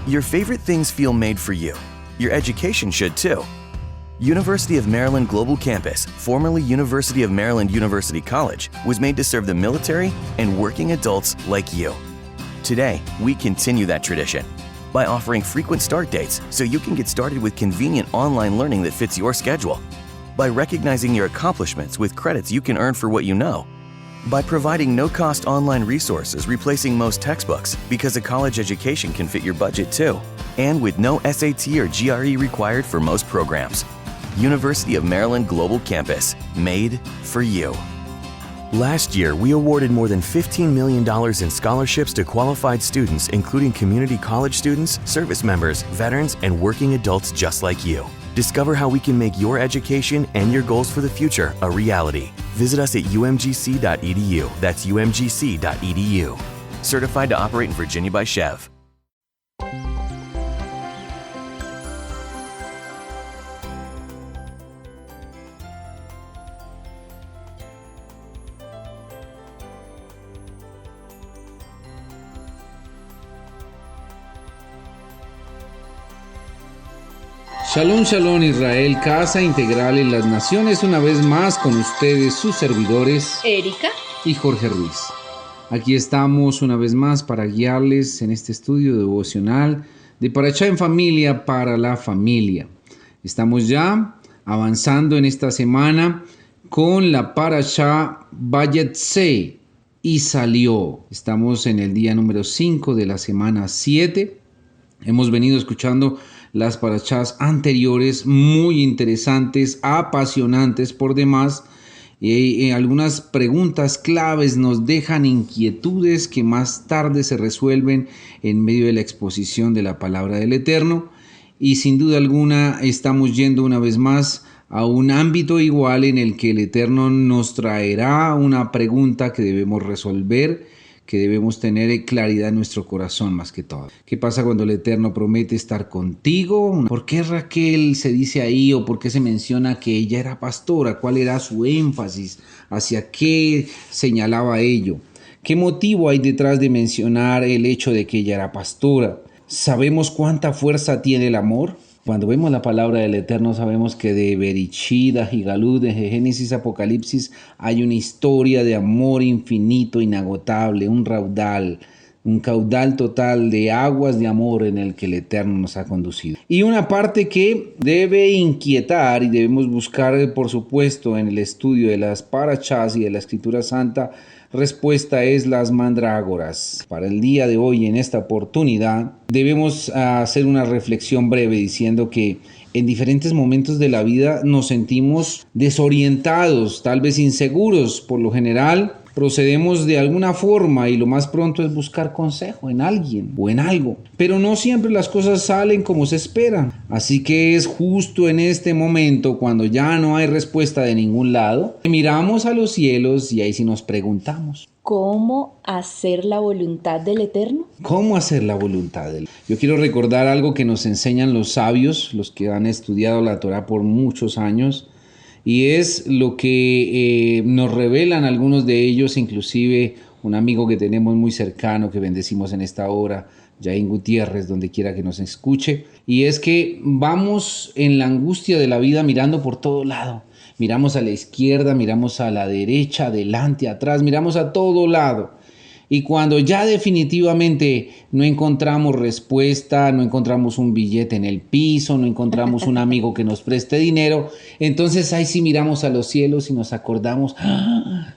Your favorite things feel made for you. Your education should too. University of Maryland Global Campus, formerly University of Maryland University College, was made to serve the military and working adults like you. Today, we continue that tradition by offering frequent start dates so you can get started with convenient online learning that fits your schedule, by recognizing your accomplishments with credits you can earn for what you know, by providing no-cost online resources replacing most textbooks because a college education can fit your budget too, and with no SAT or GRE required for most programs. University of Maryland Global Campus, made for you. Last year, we awarded more than $15 million in scholarships to qualified students, including community college students, service members, veterans, and working adults just like you. Discover how we can make your education and your goals for the future a reality. Visit us at umgc.edu. That's umgc.edu. Certified to operate in Virginia by Chev. Shalom, shalom Israel, Casa Integral en las Naciones, una vez más con ustedes sus servidores Erika y Jorge Ruiz. Aquí estamos una vez más para guiarles en este estudio devocional de Parashá en Familia para la familia. Estamos ya avanzando en esta semana con la Parashá Vayetze, y salió. Estamos en el día número 5 de la semana 7. Hemos venido escuchando las parashás anteriores, muy interesantes, apasionantes por demás. Algunas preguntas claves nos dejan inquietudes que más tarde se resuelven en medio de la exposición de la palabra del Eterno. Y sin duda alguna estamos yendo una vez más a un ámbito igual en el que el Eterno nos traerá una pregunta que debemos resolver, que debemos tener claridad en nuestro corazón más que todo. ¿Qué pasa cuando el Eterno promete estar contigo? ¿Por qué Raquel se dice ahí o por qué se menciona que ella era pastora? ¿Cuál era su énfasis? ¿Hacia qué señalaba ello? ¿Qué motivo hay detrás de mencionar el hecho de que ella era pastora? ¿Sabemos cuánta fuerza tiene el amor? Cuando vemos la palabra del Eterno sabemos que de Bereshit a Gigalud, de Génesis a Apocalipsis, hay una historia de amor infinito, inagotable, un caudal total de aguas de amor en el que el Eterno nos ha conducido. Y una parte que debe inquietar y debemos buscar, por supuesto, en el estudio de las parashás y de la Escritura Santa, respuesta es las mandrágoras. Para el día de hoy, en esta oportunidad, debemos hacer una reflexión breve diciendo que en diferentes momentos de la vida nos sentimos desorientados, tal vez inseguros. Por lo general, procedemos de alguna forma y lo más pronto es buscar consejo en alguien o en algo. Pero no siempre las cosas salen como se esperan. Así que es justo en este momento, cuando ya no hay respuesta de ningún lado, miramos a los cielos y ahí sí nos preguntamos: ¿cómo hacer la voluntad del Eterno? ¿Cómo hacer la voluntad de él? Yo quiero recordar algo que nos enseñan los sabios, los que han estudiado la Torá por muchos años, y es lo que nos revelan algunos de ellos, inclusive un amigo que tenemos muy cercano, que bendecimos en esta hora, Jaín Gutiérrez, donde quiera que nos escuche, y es que vamos en la angustia de la vida mirando por todo lado. Miramos a la izquierda, miramos a la derecha, adelante, atrás, miramos a todo lado. Y cuando ya definitivamente no encontramos respuesta, no encontramos un billete en el piso, no encontramos un amigo que nos preste dinero, entonces ahí sí miramos a los cielos y nos acordamos: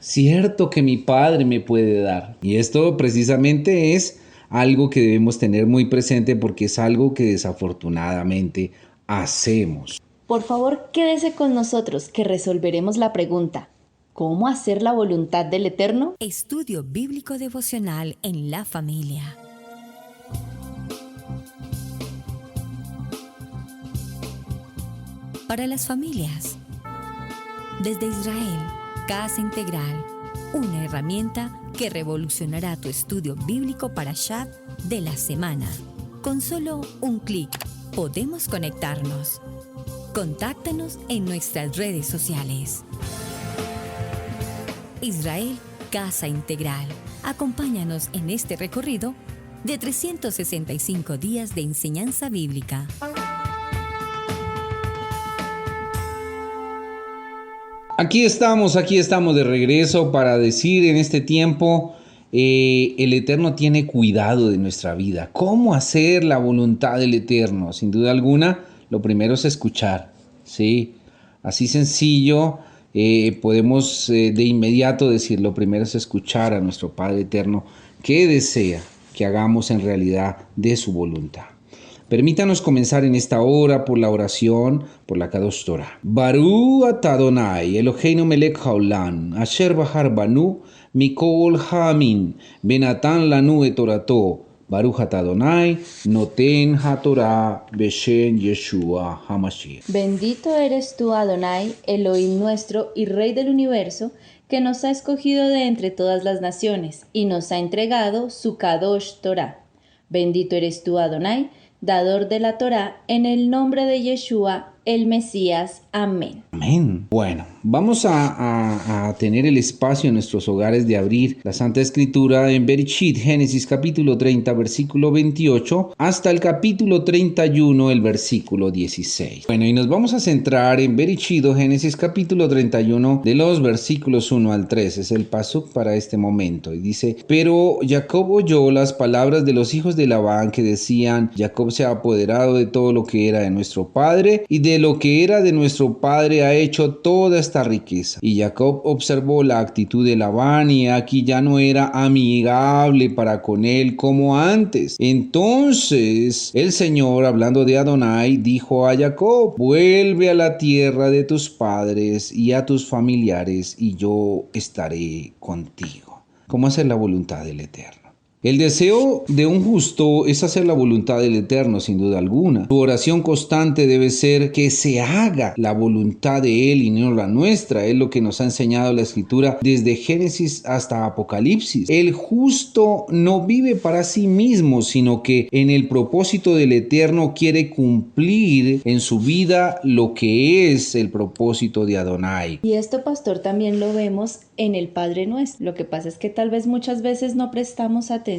cierto que mi Padre me puede dar. Y esto precisamente es algo que debemos tener muy presente, porque es algo que desafortunadamente hacemos. Por favor, quédese con nosotros que resolveremos la pregunta: ¿cómo hacer la voluntad del Eterno? Estudio bíblico devocional en la familia. Para las familias. Desde Israel, Casa Integral, una herramienta que revolucionará tu estudio bíblico Parashá de la semana. Con solo un clic podemos conectarnos. Contáctanos en nuestras redes sociales. Israel, Casa Integral. Acompáñanos en este recorrido de 365 días de enseñanza bíblica. Aquí estamos de regreso para decir en este tiempo, el Eterno tiene cuidado de nuestra vida. ¿Cómo hacer la voluntad del Eterno? Sin duda alguna, lo primero es escuchar, ¿sí? Así sencillo, podemos de inmediato decir, lo primero es escuchar a nuestro Padre Eterno, que desea que hagamos en realidad de su voluntad. Permítanos comenzar en esta hora por la oración, por la Kadosh Torah. Baruch atah Adonai, Eloheinu melech haolam, asher bahar banu mikol ha'amin, benatan lanu et torato, Baruch atah Adonai, noten haTorah, beshem Yeshua HaMashiach. Bendito eres tú, Adonai, Elohim nuestro y Rey del universo, que nos ha escogido de entre todas las naciones y nos ha entregado su Kadosh Torah. Bendito eres tú, Adonai, dador de la Torah, en el nombre de Yeshua, el Mesías. Amén. Amén. Bueno, vamos a tener el espacio en nuestros hogares de abrir la Santa Escritura en Bereshit, Génesis capítulo 30, versículo 28, hasta el capítulo 31, el versículo 16. Bueno, y nos vamos a centrar en Bereshit, Génesis capítulo 31, de los versículos 1 al 3. Es el pasuk para este momento. Y dice, pero Jacob oyó las palabras de los hijos de Labán que decían, Jacob se ha apoderado de todo lo que era de nuestro padre y de lo que era de nuestro padre ha hecho toda esta riqueza. Y Jacob observó la actitud de Labán y aquí ya no era amigable para con él como antes. Entonces el Señor, hablando de Adonai, dijo a Jacob, vuelve a la tierra de tus padres y a tus familiares y yo estaré contigo. ¿Cómo hacer la voluntad del Eterno? El deseo de un justo es hacer la voluntad del Eterno, sin duda alguna. Su oración constante debe ser que se haga la voluntad de Él y no la nuestra. Es lo que nos ha enseñado la Escritura desde Génesis hasta Apocalipsis. El justo no vive para sí mismo, sino que en el propósito del Eterno quiere cumplir en su vida lo que es el propósito de Adonai. Y esto, pastor, también lo vemos en el Padre Nuestro. Lo que pasa es que tal vez muchas veces no prestamos atención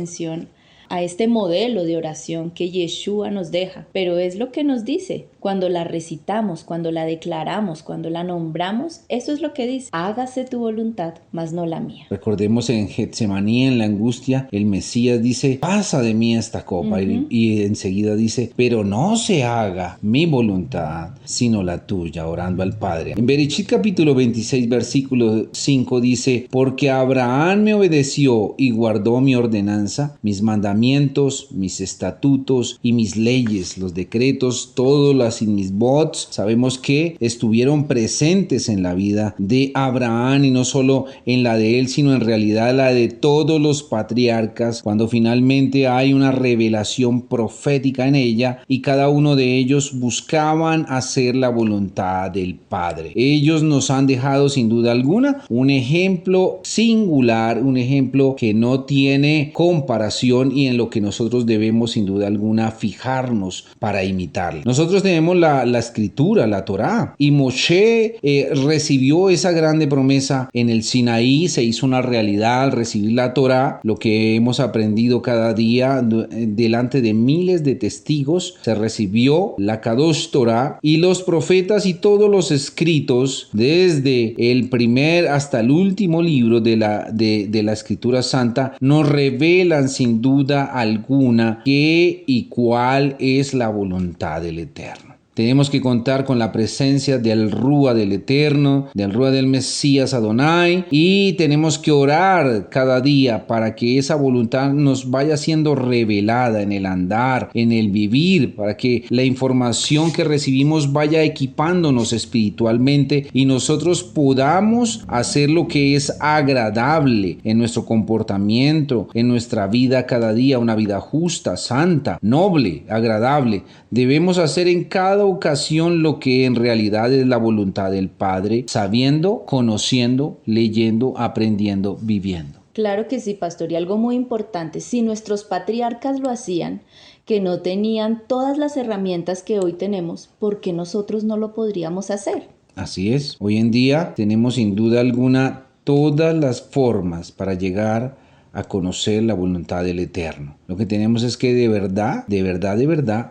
a este modelo de oración que Yeshua nos deja, pero es lo que nos dice. Cuando la recitamos, cuando la declaramos, cuando la nombramos, eso es lo que dice. Hágase tu voluntad, mas no la mía. Recordemos en Getsemaní, en la angustia, el Mesías dice, pasa de mí esta copa. Y enseguida dice, pero no se haga mi voluntad, sino la tuya, orando al Padre. En Bereshit capítulo 26, versículo 5 dice, porque Abraham me obedeció y guardó mi ordenanza, mis mandamientos, mis estatutos y mis leyes, los decretos, todos las mitzvot, sabemos que estuvieron presentes en la vida de Abraham y no solo en la de él, sino en realidad la de todos los patriarcas, cuando finalmente hay una revelación profética en ella y cada uno de ellos buscaban hacer la voluntad del Padre. Ellos nos han dejado sin duda alguna un ejemplo singular, un ejemplo que no tiene comparación y en lo que nosotros debemos sin duda alguna fijarnos para imitarle. Nosotros tenemos la escritura, la Torá, y Moshe recibió esa grande promesa en el Sinaí, se hizo una realidad al recibir la Torá, lo que hemos aprendido cada día delante de miles de testigos, se recibió la Kadosh Torah y los profetas y todos los escritos desde el primer hasta el último libro de la Escritura Santa nos revelan sin duda alguna qué y cuál es la voluntad del Eterno. Tenemos que contar con la presencia del Rúa del Eterno, del Rúa del Mesías Adonai, y tenemos que orar cada día para que esa voluntad nos vaya siendo revelada en el andar, en el vivir, para que la información que recibimos vaya equipándonos espiritualmente y nosotros podamos hacer lo que es agradable en nuestro comportamiento, en nuestra vida cada día, una vida justa, santa, noble, agradable. Debemos hacer en cada ocasión lo que en realidad es la voluntad del Padre, sabiendo, conociendo, leyendo, aprendiendo, viviendo. Claro que sí, pastor, y algo muy importante, si nuestros patriarcas lo hacían, que no tenían todas las herramientas que hoy tenemos, ¿por qué nosotros no lo podríamos hacer? Así es, hoy en día tenemos sin duda alguna todas las formas para llegar a conocer la voluntad del Eterno. Lo que tenemos es que de verdad,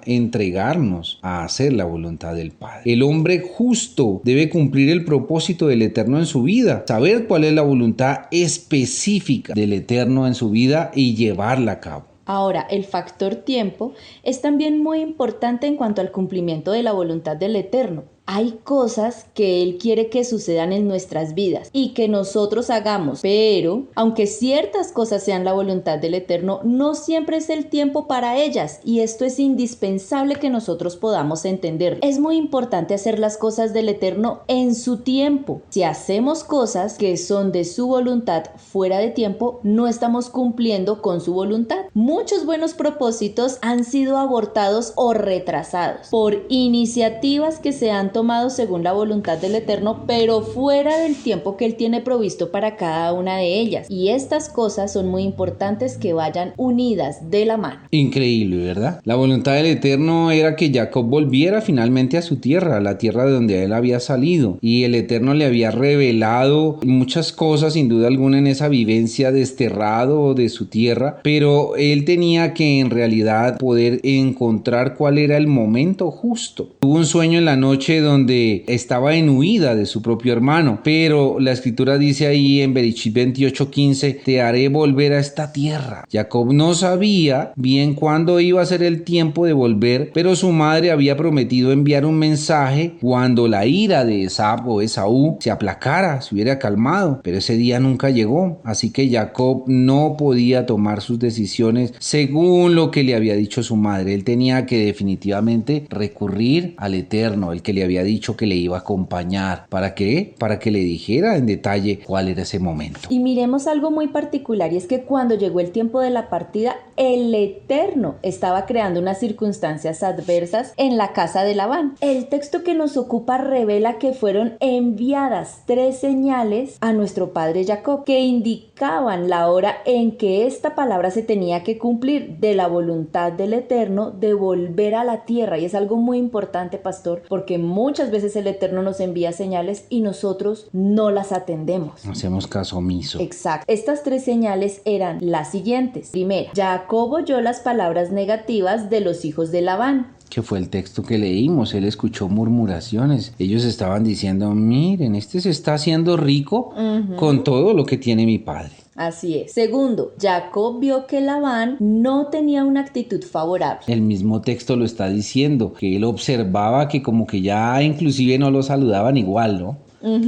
entregarnos a hacer la voluntad del Padre. El hombre justo debe cumplir el propósito del Eterno en su vida, saber cuál es la voluntad específica del Eterno en su vida y llevarla a cabo. Ahora, el factor tiempo es también muy importante en cuanto al cumplimiento de la voluntad del Eterno. Hay cosas que Él quiere que sucedan en nuestras vidas y que nosotros hagamos, pero aunque ciertas cosas sean la voluntad del Eterno, no siempre es el tiempo para ellas, y esto es indispensable que nosotros podamos entender. Es muy importante hacer las cosas del Eterno en su tiempo. Si hacemos cosas que son de su voluntad fuera de tiempo, no estamos cumpliendo con su voluntad. Muchos buenos propósitos han sido abortados o retrasados por iniciativas que se han tomado según la voluntad del Eterno, pero fuera del tiempo que Él tiene provisto para cada una de ellas. Y estas cosas son muy importantes que vayan unidas de la mano. Increíble, ¿verdad? La voluntad del Eterno era que Jacob volviera finalmente a su tierra, a la tierra de donde él había salido. Y el Eterno le había revelado muchas cosas, sin duda alguna, en esa vivencia desterrado de su tierra. Pero él tenía que en realidad poder encontrar cuál era el momento justo. Tuvo un sueño en la noche donde estaba en huida de su propio hermano, pero la escritura dice ahí en Bereshit 28:15: te haré volver a esta tierra. Jacob no sabía bien cuándo iba a ser el tiempo de volver, pero su madre había prometido enviar un mensaje cuando la ira de Esaú se aplacara, se hubiera calmado, pero ese día nunca llegó, así que Jacob no podía tomar sus decisiones según lo que le había dicho su madre. Él tenía que definitivamente recurrir al Eterno, el que le había dicho que le iba a acompañar. ¿Para qué? Para que le dijera en detalle cuál era ese momento. Y miremos algo muy particular, y es que cuando llegó el tiempo de la partida, el Eterno estaba creando unas circunstancias adversas en la casa de Labán. El texto que nos ocupa revela que fueron enviadas 3 señales a nuestro padre Jacob que indicaban la hora en que esta palabra se tenía que cumplir de la voluntad del Eterno de volver a la tierra. Y es algo muy importante, pastor, porque muchas veces el Eterno nos envía señales y nosotros no las atendemos. Hacemos caso omiso. Exacto. Estas 3 señales eran las siguientes. Primera, Jacob oyó las palabras negativas de los hijos de Labán. Que fue el texto que leímos. Él escuchó murmuraciones. Ellos estaban diciendo: miren, este se está haciendo rico con todo lo que tiene mi padre. Así es. Segundo, Jacob vio que Labán no tenía una actitud favorable. El mismo texto lo está diciendo, que él observaba que como que ya inclusive no lo saludaban igual, ¿no?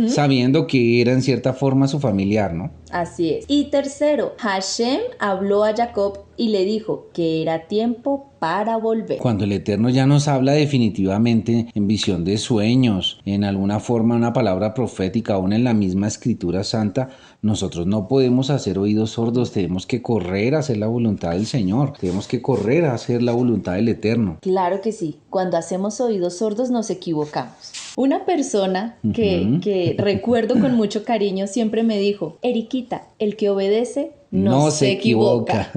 Sabiendo que era en cierta forma su familiar, ¿no? Así es. Y tercero, Hashem habló a Jacob y le dijo que era tiempo para volver. Cuando el Eterno ya nos habla definitivamente en visión de sueños, en alguna forma una palabra profética, aún en la misma Escritura Santa, nosotros no podemos hacer oídos sordos. Tenemos que correr a hacer la voluntad del Señor. Tenemos que correr a hacer la voluntad del Eterno. Claro que sí. Cuando hacemos oídos sordos nos equivocamos. Una persona que recuerdo con mucho cariño siempre me dijo: Eriquita, el que obedece no se equivoca.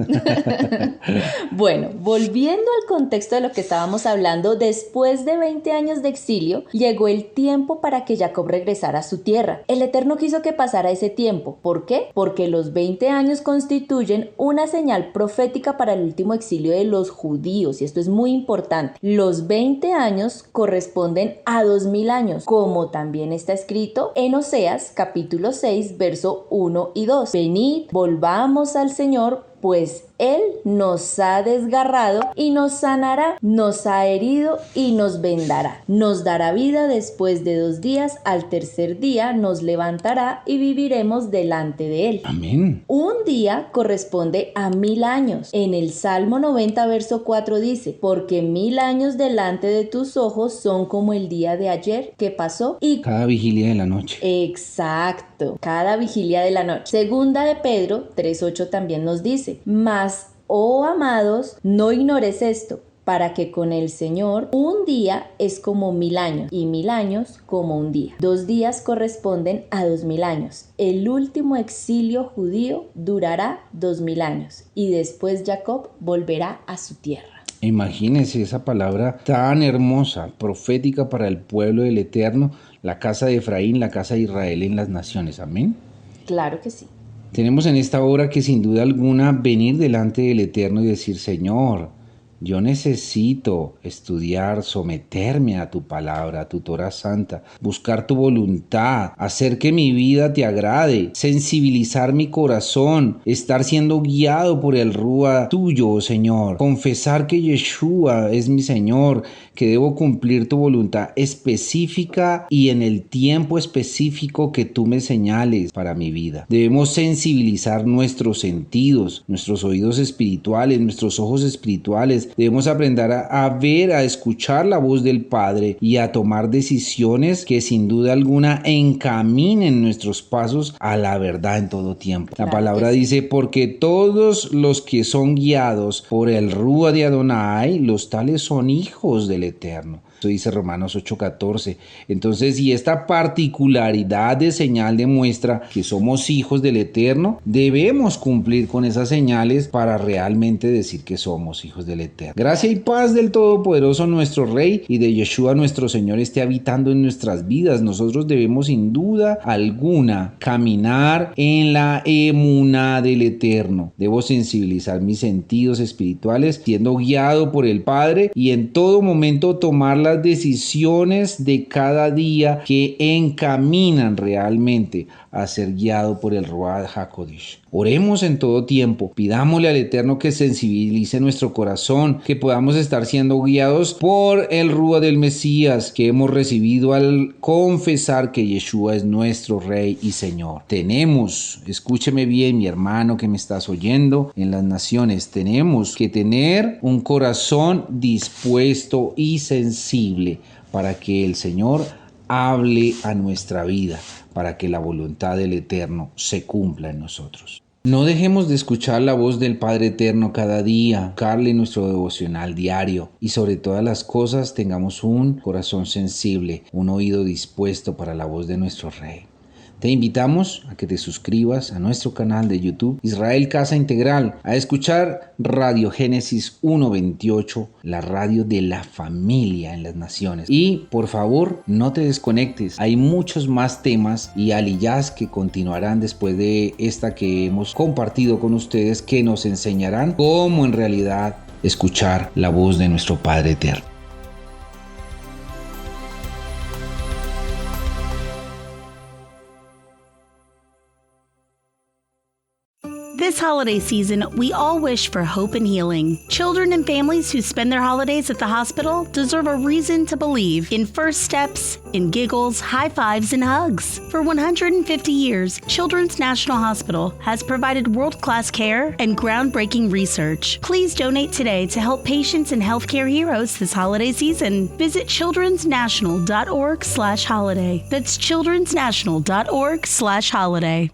Bueno, volviendo al contexto de lo que estábamos hablando, después de 20 años de exilio, llegó el tiempo para que Jacob regresara a su tierra. El Eterno quiso que pasara ese tiempo. ¿Por qué? Porque los 20 años constituyen una señal profética para el último exilio de los judíos, y esto es muy importante. Los 20 años corresponden a 2000 años, como también está escrito en Oseas, capítulo 6, verso 1 y 2. Venid, volvamos al Señor, pues Él nos ha desgarrado y nos sanará, nos ha herido y nos vendará. Nos dará vida después de 2 días, al tercer día nos levantará y viviremos delante de Él. Amén. Un día corresponde a 1000 años. En el Salmo 90, verso 4 dice: porque 1000 años delante de tus ojos son como el día de ayer que pasó y... Cada vigilia de la noche. Exacto, cada vigilia de la noche. Segunda de Pedro 3:8 también nos dice: mas, oh amados, no ignores esto, para que con el Señor un día es como 1000 años y 1000 años como un día. 2 días corresponden a 2000 años. El último exilio judío durará 2000 años y después Jacob volverá a su tierra. Imagínense esa palabra tan hermosa, profética para el pueblo del Eterno, la casa de Efraín, la casa de Israel en las naciones. Amén. Claro que sí. Tenemos en esta hora que sin duda alguna venir delante del Eterno y decir: Señor, yo necesito estudiar, someterme a tu palabra, a tu Torah santa, buscar tu voluntad, hacer que mi vida te agrade, sensibilizar mi corazón, estar siendo guiado por el Rúa tuyo, Señor. Confesar que Yeshua es mi Señor, que debo cumplir tu voluntad específica y en el tiempo específico que tú me señales para mi vida. Debemos sensibilizar nuestros sentidos, nuestros oídos espirituales, nuestros ojos espirituales. Debemos aprender a ver, a escuchar la voz del Padre y a tomar decisiones que sin duda alguna encaminen nuestros pasos a la verdad en todo tiempo. La palabra dice: porque todos los que son guiados por el Rúa de Adonai, los tales son hijos del Eterno. Eso dice Romanos 8:14. Entonces, si esta particularidad de señal demuestra que somos hijos del Eterno, debemos cumplir con esas señales para realmente decir que somos hijos del Eterno. Gracia y paz del Todopoderoso nuestro Rey y de Yeshua nuestro Señor esté habitando en nuestras vidas. Nosotros debemos sin duda alguna caminar en la emuná del Eterno. Debo sensibilizar mis sentidos espirituales siendo guiado por el Padre y en todo momento tomar las decisiones de cada día que encaminan realmente a ser guiado por el Ruach HaKodesh. Oremos en todo tiempo, pidámosle al Eterno que sensibilice nuestro corazón, que podamos estar siendo guiados por el Ruach del Mesías que hemos recibido al confesar que Yeshua es nuestro Rey y Señor. Escúcheme bien, mi hermano que me estás oyendo en las naciones, tenemos que tener un corazón dispuesto y sensible para que el Señor hable a nuestra vida, para que la voluntad del Eterno se cumpla en nosotros. No dejemos de escuchar la voz del Padre Eterno cada día, buscarle nuestro devocional diario y sobre todas las cosas tengamos un corazón sensible, un oído dispuesto para la voz de nuestro Rey. Te invitamos a que te suscribas a nuestro canal de YouTube Israel Casa Integral, a escuchar Radio Génesis 1:28, la radio de la familia en las naciones. Y por favor, no te desconectes, hay muchos más temas y aliyás que continuarán después de esta que hemos compartido con ustedes, que nos enseñarán cómo en realidad escuchar la voz de nuestro Padre Eterno. This holiday season, we all wish for hope and healing. Children and families who spend their holidays at the hospital deserve a reason to believe in first steps, in giggles, high fives, and hugs. For 150 years, Children's National Hospital has provided world-class care and groundbreaking research. Please donate today to help patients and healthcare heroes this holiday season. Visit childrensnational.org/holiday. That's childrensnational.org/holiday.